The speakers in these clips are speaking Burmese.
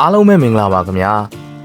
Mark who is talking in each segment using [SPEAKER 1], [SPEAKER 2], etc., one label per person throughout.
[SPEAKER 1] အားလုံးပဲမင်္ဂလာပါခင်ဗျာ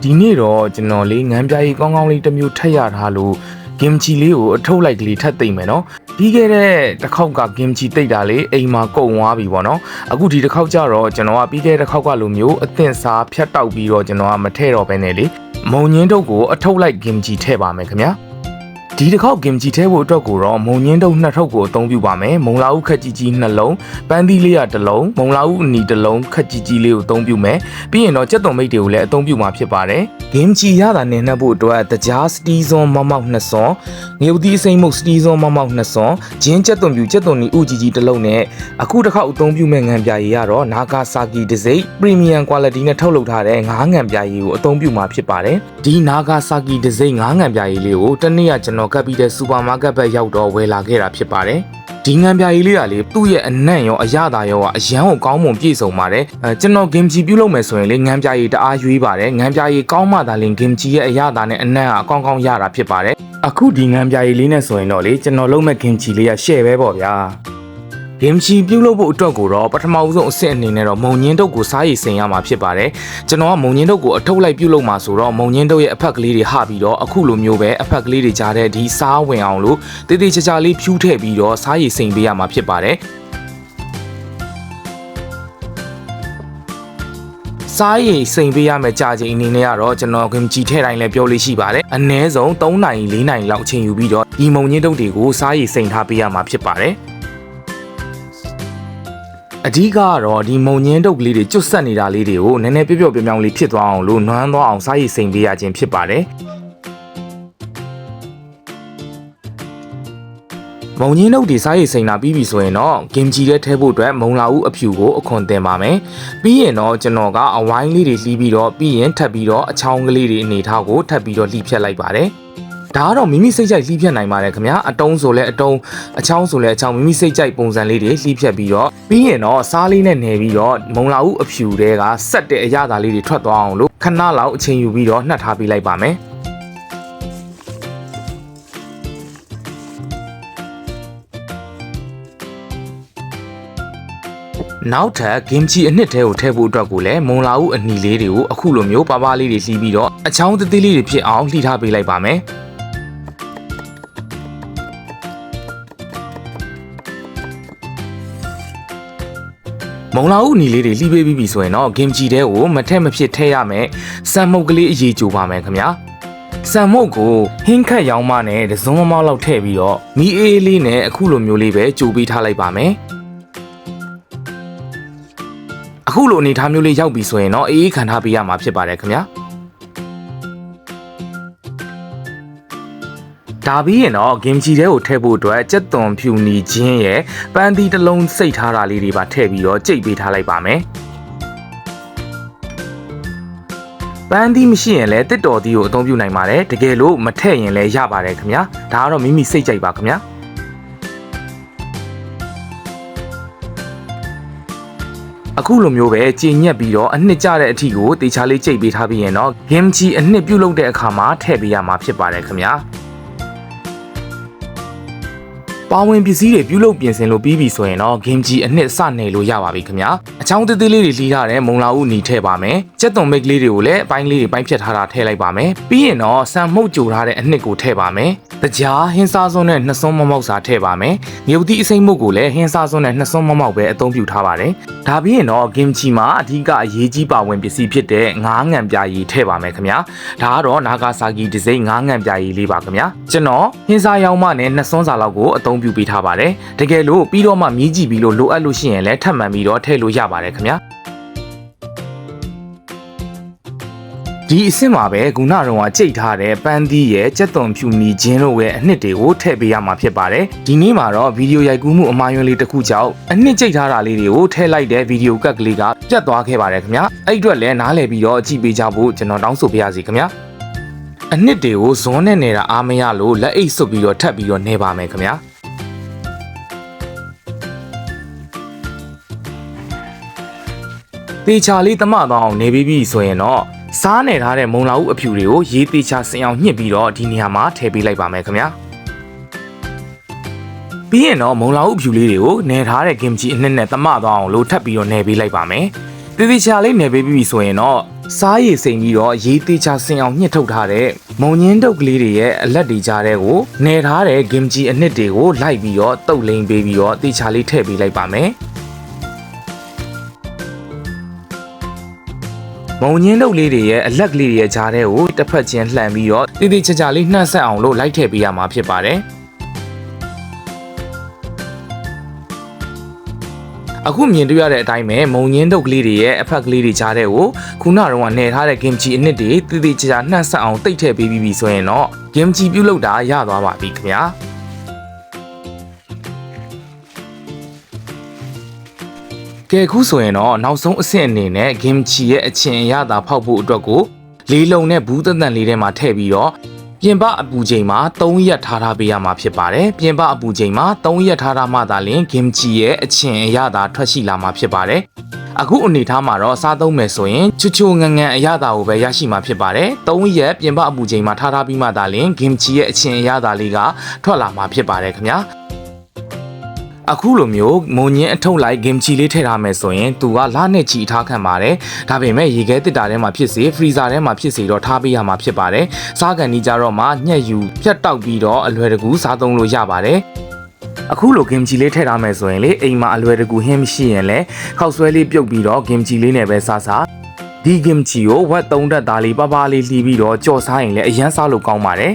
[SPEAKER 1] ဒီနေ့တော့ကျွန်တော်လေးငန်းပြားကြီးကောင်းကောင်းလေးတစ်မျိုးထပ်ရထားလို့ဂင်ချီလေးကိုအထုတ်လိုက်ကလေးထပ်သိမ့်မယ်နော်ပြီးခဲ့တဲ့တစ်ခေါက်ကဂင်ချီတိတ်တာလေးအိမ်မှာကုန်သွားပြီပေါ့နော်အခုဒီတစ်ခေါက်ကျတော့ကျွန်တော်ကပြီးခဲ့တဲ့တစ်ခေါက်ကလိုမျိုးအသင့်စားဖြတ်တောက်ပြီးတော့ကျွန်တော်ကမထဲ့တော့ဘဲနဲ့လေမုံညင်းတုပ်ကိုအထုတ်လိုက်ဂင်ချီထည့်ပါမယ်ခင်ဗျာဒီတစ်ခေါက်ဂင်ချီထဲဖို့အတွက်ကိုတော့မုံညင်းတုပ်နှစ်ထုပ်ကိုအသုံးပြုပါမယ်မုံလာဥခက်ကြီးကြီးနှလုံးပန်းသီးလေးရတစ်လုံးမုံလာဥအနီတစ်လုံးခက်ကြီးကြီးလေးကိုအသုံးပြုမယ်ပြီးရင်တော့ကြက်သွန်မိတ်တွေကိုလည်းအသုံးပြုမှာဖြစ်ပါတယ်ဂင်ချီရတာနဲ့နှက်ဖို့အတွက်တကြားစတီးစွန်မောက်မောက်နှစ်စွန်ငရုတ်သီးအစိမ့်မုတ်စတီးစွန်မောက်မောက်နှစ်စွန်ဂျင်းကြက်သွန်ပြူကြက်သွန်နီဥကြီးကြီးတစ်လုံးနဲ့အခုတစ်ခေါက်အသုံးပြုမဲ့ငံပြာရည်ကတော့နာဂါဆာကီတစ်စိမ့်ပရီမီယံ quality နဲ့ထုတ်လုပ်ထားတဲ့ငါးငံပြာရည်ကိုအသုံးပြုမှာဖြစ်ပါတယ်ဒီနာဂါဆာကီတစ်စိမ့်ငါးငံပြာရည်လေးကိုတနေ့ကကျွန်တော်ကပ်ပြီးတဲ့စူပါမားကတ်ဘက်ရောက်တော့ဝယ်လာခဲ့တာဖြစ်ပါတယ်ဒီငံပြာရည်လေးကလေသူ့ရဲ့အနံ့ရောအရသာရောအရန်ကိုကောင်းမွန်ပြည့်စုံပါတယ်ကျွန်တော်ဂင်ချီပြုတ်လုပ်မယ်ဆိုရင်လေငံပြာရည်တအားရွေးပါတယ်ငံပြာရည်ကောင်းမှသာလင်ဂင်ချီရဲ့အရသာနဲ့အနံ့ကအကောင်းကောင်းရတာဖြစ်ပါတယ်အခုဒီငံပြာရည်လေးနဲ့ဆိုရင်တော့လေကျွန်တော်လုပ်မဲ့ဂင်ချီလေးကရှယ်ပဲပေါ့ဗျာဂင်ချီပြုတ်လုပ်ဖို့အတွက်ကိုတော့ပထမဆုံးအဆင့်အနေနဲ့တော့မုံညင်းတုပ်ကိုစားရည်စိန်ရမှာဖြစ်ပါတယ်ကျွန်တော်ကမုံညင်းတုပ်ကိုအထုတ်လိုက်ပြုတ်လုပ်မှာဆိုတော့မုံညင်းတုပ်ရဲ့အဖက်ကလေးတွေဟပြီးတော့အခုလိုမျိုးပဲအဖက်ကလေးတွေကြားတဲ့ဒီစားဝင်အောင်လို့တေးသေးချာချာလေးဖြူးထည့်ပြီးတော့စားရည်စိန်ပေးရမှာဖြစ်ပါတယ်စားရည်စိန်ပေးရမယ့်ကြာချိန်အနေနဲ့ကတော့ကျွန်တော်ဂင်ချီထဲတိုင်းလည်းပြောလို့ရှိပါတယ်အနည်းဆုံး3နိုင်4နိုင်လောက်အချိန်ယူပြီးတော့ဒီမုံညင်းတုပ်တွေကိုစားရည်စိန်ထားပေးရမှာဖြစ်ပါတယ်အဓိကကတော့ဒီမုံညင်းတုပ်ကလေးတွေကျွတ်ဆက်နေတာလေးတွေကိုနည်းနည်းပျော့ပျော့ပြောင်းလေးဖြစ်သွားအောင်လို့နွမ်းသွားအောင်စားရည်စိန်ပေးရခြင်းဖြစ်ပါတယ်မုံညင်းတုပ်တွေစားရည်စိန်တာပြီးပြီဆိုရင်တော့ဂင်ချီထဲထည့်ဖို့အတွက်မုံလာဦးအဖြူကိုအခွန်တင်ပါမယ်ပြီးရင်တော့ကျွန်တော်ကအဝိုင်းလေးတွေလှီးပြီးတော့ပြီးရင်ထပ်ပြီးတော့အချောင်းကလေးတွေအနေထားကိုထပ်ပြီးတော့လှီးဖြတ်လိုက်ပါတယ်ဒါကတော့မိမိစိတ်ကြိုက်လှီးဖြတ်နိုင်ပါတယ်ခင်ဗျာအတုံးဆိုလဲအတုံးအချောင်းဆိုလဲအချောင်းမိမိစိတ်ကြိုက်ပုံစံလေးတွေလှီးဖြတ်ပြီးတော့ပြီးရင်တော့စားလေးနဲ့နယ်ပြီးတော့မုံလာဦးအဖြူတွေကဆက်တဲ့အရသာလေးတွေထွက်သွားအောင်လို့ခဏလောက်အချိန်ယူပြီးတော့နှက်ထားပေးလိုက်ပါမယ်နောက်ထပ်ဂင်ချီအနှစ်ထဲကိုထည့်ဖို့အတွက်ကိုလည်းမုံလာဦးအနီလေးတွေကိုအခုလိုမျိုးပါးပါးလေးတွေလှီးပြီးတော့အချောင်းသေးသေးလေးတွေဖြစ်အောင်လှီးထားပေးလိုက်ပါမယ်မုံလာဦးနီလေးတွေလှီးပေးပြီးဆိုရင်တော့ဂင်ချီတဲကိုမထက်မဖြစ်ထည့်ရမယ်စံမုတ်ကလေးအရေးကြိုပါမယ်ခင်ဗျာစံမုတ်ကိုဟင်းခတ်ရောင်းမနဲ့တစုံမမောက်လောက်ထည့်ပြီးတော့မီးအေးလေးနဲ့အခုလိုမျိုးလေးပဲကြိုပေးထားလိုက်ပါမယ်အခုလိုအနေထားမျိုးလေးရောက်ပြီဆိုရင်တော့အေးခံထားပေးရမှာဖြစ်ပါတယ်ခင်ဗျာဒါပြီးရင်တော့ဂင်ချီထဲကိုထည့်ဖို့အတွက်ကြက်သွန်ဖြူနီချင်းရဲ့ပန်းသီးတစ်လုံးစိတ်ထားတာလေးတွေပါထည့်ပြီးတော့ကြိတ်ပေးထားလိုက်ပါမယ်ပန်းသီးမရှိရင်လည်းတစ်တော်သီးကိုအသုံးပြုနိုင်ပါတယ်တကယ်လို့မထည့်ရင်လည်းရပါတယ်ခင်ဗျာဒါကတော့မိမိစိတ်ကြိုက်ပါခင်ဗျာအခုလိုမျိုးပဲကြည်ညက်ပြီးတော့အနှစ်ကျတဲ့အထီကိုတေချာလေးကြိတ်ပေးထားပြီးရင်တော့ဂင်ချီအနှစ်ပြုတ်လုပ်တဲ့အခါမှာထည့်ပေးရမှာဖြစ်ပါတယ်ခင်ဗျာပါဝင်ပစ္စည်းတွေပြုလုပ်ပြင်ဆင်လို့ပြီးပြီဆိုရင်တော့ဂင်ချီအနှစ်စနယ်လို့ရပါပြီခင်ဗျာအချောင်းသေးသေးလေးတွေလှီးထားတဲ့မုံလာဦးနီထည့်ပါမယ်ကြက်သွန်မိတ်ကလေးတွေကိုလည်းအပိုင်းလေးတွေပိုင်းဖြတ်ထားတာထည့်လိုက်ပါမယ်ပြီးရင်တော့ဆန်မှုတ်ကြိုထားတဲ့အနှစ်ကိုထည့်ပါမယ်တကြားဟင်းစားစွန်းနဲ့နှစ်စွန်းမမောက်စာထည့်ပါမယ်မြုပ်သီးအစိမ့်မှုတ်ကိုလည်းဟင်းစားစွန်းနဲ့နှစ်စွန်းမမောက်ပဲအသုံးပြုထားပါတယ်ဒါပြီးရင်တော့ဂင်ချီမှာအဓိကအရေးကြီးပါဝင်ပစ္စည်းဖြစ်တဲ့ငါးငံပြာရည်ထည့်ပါမယ်ခင်ဗျာဒါကတော့နာဂါဆာကီဒီဇိုင်းငါးငံပြာရည်လေးပါခင်ဗျာကျွန်တော်ဟင်းစားရောင်းမနဲ့နှစ်စွန်းစာလောက်ကိုအသုံးပြုပေးထားပါတယ်တကယ်လို့ပြီးတော့မှမြည်ကြည့်ပြီးလို့လိုအပ်လို့ရှိရင်လည်းထပ်မံပြီးတော့ထည့်လို့ရပါတယ်ခင်ဗျာဒီအစ်စ်မှာပဲခုနကတော့ကြိတ်ထားတဲ့ပန်းသီးရဲ့ကြက်သွန်ဖြူနီချင်းတို့ရဲ့အနှစ်တွေကိုထည့်ပေးရမှာဖြစ်ပါတယ်ဒီနေ့မှာတော့ဗီဒီယိုရိုက်ကူးမှုအမှားယွင်းလေးတစ်ခုကြောင့်အနှစ်ကြိတ်ထားတာလေးတွေကိုထည့်လိုက်တဲ့ဗီဒီယိုကတ်ကလေးကပြတ်သွားခဲ့ပါတယ်ခင်ဗျာအဲ့အတွက်လည်းနားလည်ပြီးတော့ကြည့်ပေးကြဖို့ကျွန်တော်တောင်းဆိုပါရစေခင်ဗျာအနှစ်တွေကိုဇွန်းနဲ့နေတာအားမရလို့လက်အိတ်စွပ်ပြီးတော့ထပ်ပြီးတော့နေပါမယ်ခင်ဗျာတေချာလေးတမသွားအောင်နေပြီးပြီဆိုရင်တော့စားနေထားတဲ့မုံလာဦးအဖြူတွေကိုရေးသေးချစင်အောင်ညှစ်ပြီးတော့ဒီနေရာမှာထည့်ပေးလိုက်ပါမယ်ခင်ဗျာပြီးရင်တော့မုံလာဦးအဖြူလေးတွေကိုနေထားတဲ့ဂင်ချီအနှစ်နဲ့တမသွားအောင်လို့ထပ်ပြီးတော့နေပေးလိုက်ပါမယ်တေးသေးချာလေးနေပေးပြီးဆိုရင်တော့ စားရည်စိမ်ပြီးတော့ရေးသေးချဆင်အောင်ညှစ်ထုတ်ထားတဲ့မုံညင်းတုပ်ကလေးတွေရဲ့အလက်တွေကြားထဲကိုနယ်ထားတဲ့ဂင်ဂျီအနှစ်တွေကိုလိုက်ပြီးတော့တုပ်လိမ်ပေးပြီးတော့တေချာလေးထည့်ပေးလိုက်ပါမယ်မုံညင်းတုပ်လေးတွေရဲ့အလက်ကလေးတွေရဲ့ကြားထဲကိုတစ်ဖက်ချင်းလှန်ပြီးတော့တေးသေးချာချာလေးနှံ့ဆက်အောင်လို့လိုက်ထည့်ပေးရမှာဖြစ်ပါတယ်အခုမြင်တွေ့ရတဲ့အတိုင်းပဲမုံညင်းတုပ်ကလေးတွေရဲ့အဖက်ကလေးတွေကြားထဲကိုခုနကတော့နယ်ထားတဲ့ဂင်ဂျီအနှစ်တွေတေးသေးချာချာနှံ့ဆက်အောင်တိတ်ထည့်ပေးပြီးပြီဆိုရင်တော့ဂင်ဂျီပြုတ်လောက်တာရသွားပါပြီခင်ဗျာကဲခုဆိုရင်တော့နောက်ဆုံးအဆင့်အနေနဲ့ဂင်ဂျီရဲ့အချင်အရသာဖောက်ဖို့အတွက်ကိုလေးလုံးနဲ့ဘူးတန်တန်လေးထဲမှာထည့်ပြီးတော့ပြင်ပအပူချိန်မှာ3ရက်ထားပေးရမှာဖြစ်ပါတယ်ပြင်ပအပူချိန်မှာ3ရက်ထားမှသာလျှင်ဂင်ဂျီရဲ့အချင်အရသာထွက်ရှိလာမှာဖြစ်ပါတယ်အခုအနေထားမှာတော့စားသုံးမယ်ဆိုရင်ချွချိုငငန်အရသာကိုပဲရရှိမှာဖြစ်ပါတယ်3ရက်ပြင်ပအပူချိန်မှာထားပြီးမှသာလျှင်ဂင်ဂျီရဲ့အချင်အရသာလေးကထွက်လာမှာဖြစ်ပါတယ်ခင်ဗျာအခုလိုမျိုးမုံညင်းအထုပ်လိုက်ဂင်ဂျီလေးထည့်ထားမယ်ဆိုရင်သူကလနဲ့ချီထားခံပါတယ်ဒါပေမဲ့ရေခဲတစ်တာထဲမှာဖြစ်စေဖရီဇာထဲမှာဖြစ်စေတော့ထားပေးရမှာဖြစ်ပါတယ်စားကန်ဒီကြတော့မှညှက်ယူဖြတ်တောက်ပြီးတော့အလွယ်တကူစားသုံးလို့ရပါတယ်အခုလိုဂင်ဂျီလေးထည့်ထားမယ်ဆိုရင်လေအိမ်မှာအလွယ်တကူဟင်းမရှိရင်လည်းခောက်ဆွဲလေးပြုတ်ပြီးတော့ဂင်ဂျီလေးနဲ့ပဲစားဒီဂင်ဂျီကိုဝက်3တက်သားလေးပပလေးလှီးပြီးတော့ကြော်စားရင်လည်းအရန်စားလို့ကောင်းပါတယ်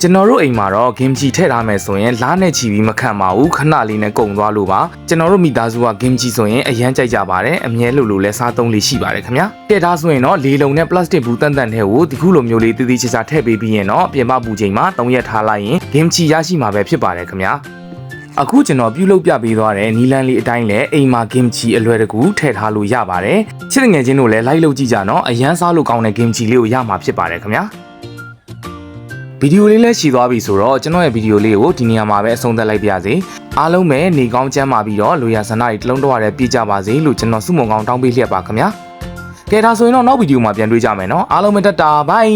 [SPEAKER 1] ကျွန်တော်တို့အိမ်မှာတော့ဂင်ဂျီထည့်ထားမယ်ဆိုရင်လားနဲ့ချီပြီးမခံပါဘူးခဏလေးနဲ့ကုန်သွားလို့ပါကျွန်တော်တို့မိသားစုကဂင်ဂျီဆိုရင်အရန်ကြိုက်ကြပါတယ်အမြဲလို့လဲစားသုံးလေးရှိပါတယ်ခင်ဗျာထည့်ထားဆိုရင်တော့လေလုံးနဲ့ပလတ်စတစ်ဘူးတန်တန်ထဲကိုဒီခုလိုမျိုးလေးသေးသေးချာချာထည့်ပေးပြီးရင်တော့ပြင်ပပူချိန်မှာ3ရက်ထားလိုက်ရင်ဂင်ဂျီရရှိမှာပဲဖြစ်ပါတယ်ခင်ဗျာအခုကျွန်တော်ပြုလုပ်ပြပေးသွားတဲ့နီလန်လေးအတိုင်းလဲအိမ်မှာဂင်ဂျီအလွယ်တကူထည့်ထားလို့ရပါတယ်ချစ်ငယ်ချင်းတို့လည်းလိုက်လုပ်ကြည့်ကြနော်အရန်စားလို့ကောင်းတဲ့ဂင်ဂျီလေးကိုရမှာဖြစ်ပါတယ်ခင်ဗျာဗီဒီယိုလေးလည်းရှည်သွားပြီဆိုတော့ကျွန်တော်ရဲ့ဗီဒီယိုလေးကိုဒီနေရာမှာပဲအဆုံးသတ်လိုက်ပါရစေအားလုံးပဲနေကောင်းချမ်းပါပြီးတော့လူရဆန္ဒတွေတလုံးတော့ရတဲ့ပြည့်ကြပါစေလို့ကျွန်တော်စုမုံကောင်းတောင်းပေးလျက်ပါခင်ဗျာကဲဒါဆိုရင်တော့နောက်ဗီဒီယိုမှာပြန်တွေ့ကြမယ်နော်အားလုံးပဲတတ်တာဘိုင်